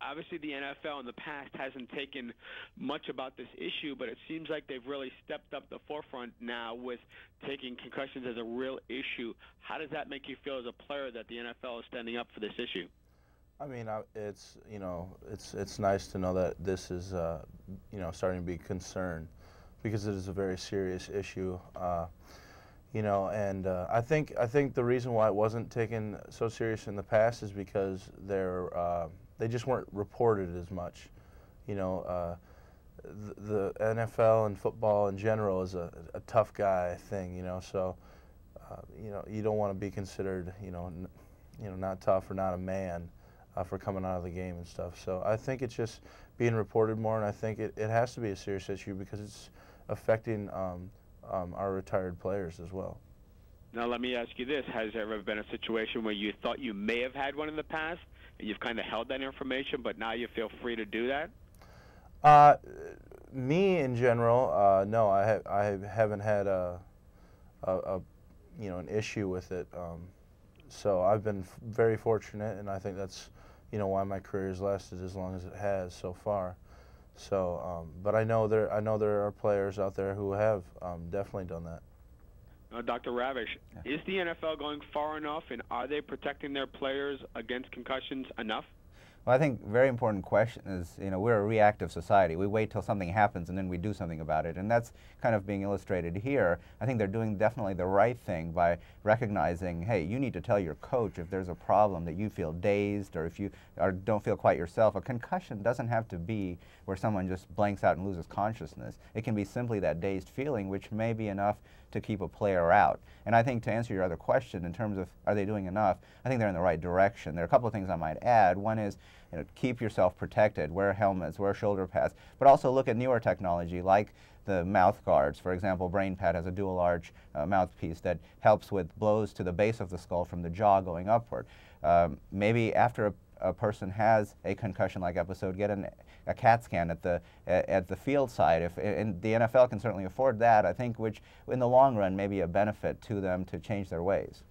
obviously the NFL in the past hasn't taken much about this issue, but it seems like they've really stepped up the forefront now with taking concussions as a real issue. How does that make you feel as a player that the NFL is standing up for this issue? I mean, it's it's nice to know that this is starting to be concerned, because it is a very serious issue. And I think the reason why it wasn't taken so serious in the past is because they just weren't reported as much. The NFL and football in general is a tough guy thing. So you don't want to be considered not tough or not a man for coming out of the game and stuff. So I think it's just being reported more, and I think it has to be a serious issue because it's affecting our retired players as well. Now let me ask you this. Has there ever been a situation where you thought you may have had one in the past and you've kind of held that information, but now you feel free to do that? Me in general, no, I haven't had an issue with it. So I've been very fortunate, and I think that's why my career has lasted as long as it has so far. So, but I know there are players out there who have definitely done that. Now, Dr. Ravish, is the NFL going far enough, and are they protecting their players against concussions enough? Well, I think a very important question is, we're a reactive society. We wait till something happens and then we do something about it. And that's kind of being illustrated here. I think they're doing definitely the right thing by recognizing, hey, you need to tell your coach if there's a problem, that you feel dazed or if you don't feel quite yourself. A concussion doesn't have to be where someone just blanks out and loses consciousness. It can be simply that dazed feeling, which may be enough to keep a player out. And I think to answer your other question in terms of are they doing enough, I think they're in the right direction. There are a couple of things I might add. One is, keep yourself protected, wear helmets, wear shoulder pads, but also look at newer technology like the mouth guards. For example, BrainPad has a dual arch mouthpiece that helps with blows to the base of the skull from the jaw going upward. Maybe after a person has a concussion-like episode, get a CAT scan at the field side. And the NFL can certainly afford that, I think, which in the long run may be a benefit to them to change their ways.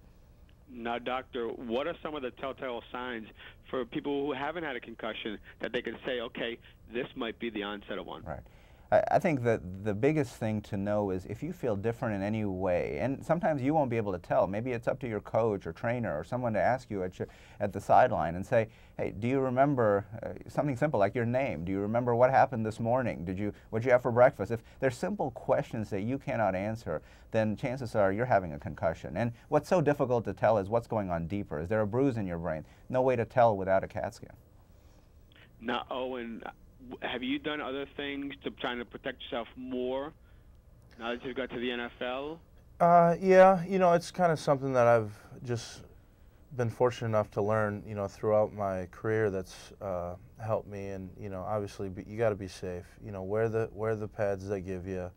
Now, doctor, what are some of the telltale signs for people who haven't had a concussion that they can say, okay, this might be the onset of one? Right. I think that the biggest thing to know is if you feel different in any way, and sometimes you won't be able to tell. Maybe it's up to your coach or trainer or someone to ask you at the sideline and say, hey, do you remember something simple like your name? Do you remember what happened this morning? What'd you have for breakfast? If there's simple questions that you cannot answer, then chances are you're having a concussion. And what's so difficult to tell is what's going on deeper. Is there a bruise in your brain? No way to tell without a CAT scan. Now, Owen, have you done other things to try to protect yourself more now that you've got to the NFL? Yeah, it's kind of something that I've just been fortunate enough to learn, throughout my career that's helped me. And, obviously you got to be safe. Wear the pads they give you.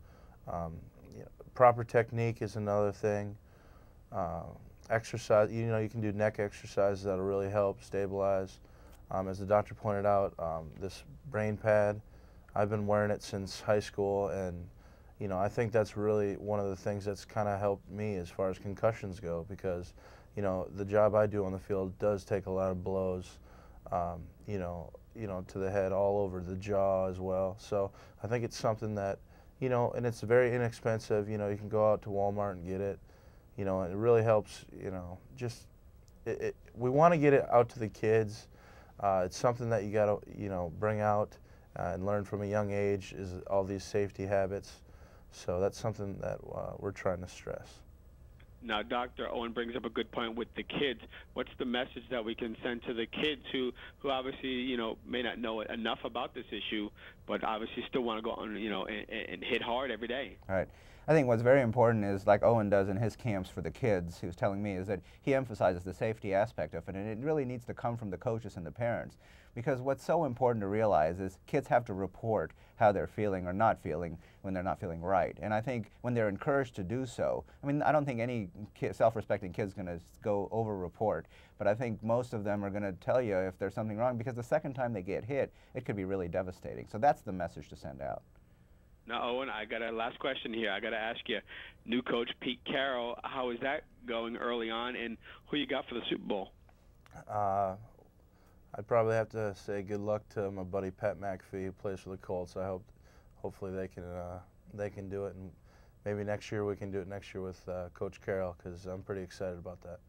Proper technique is another thing. Exercise, you can do neck exercises that'll really help stabilize. As the doctor pointed out, this brain pad, I've been wearing it since high school, and I think that's really one of the things that's kind of helped me as far as concussions go, because the job I do on the field does take a lot of blows, to the head, all over the jaw as well. So I think it's something that, and it's very inexpensive. You can go out to Walmart and get it. And it really helps. We want to get it out to the kids. It's something that you got to, bring out and learn from a young age, is all these safety habits. So that's something that we're trying to stress. Now, Dr. Owen brings up a good point with the kids. What's the message that we can send to the kids who obviously, may not know enough about this issue, but obviously still want to go on, and hit hard every day? All right. I think what's very important is, like Owen does in his camps for the kids, he was telling me, is that he emphasizes the safety aspect of it, and it really needs to come from the coaches and the parents. Because what's so important to realize is kids have to report how they're feeling or not feeling when they're not feeling right. And I think when they're encouraged to do so, I don't think any self-respecting kid's going to go over-report, but I think most of them are going to tell you if there's something wrong, because the second time they get hit, it could be really devastating. So that's the message to send out. Now, Owen, I got a last question here. I got to ask you, new coach Pete Carroll, how is that going early on, and who you got for the Super Bowl? I'd probably have to say good luck to my buddy Pat McAfee, who plays for the Colts. Hopefully they can do it, and maybe next year we can do it next year with Coach Carroll, because I'm pretty excited about that.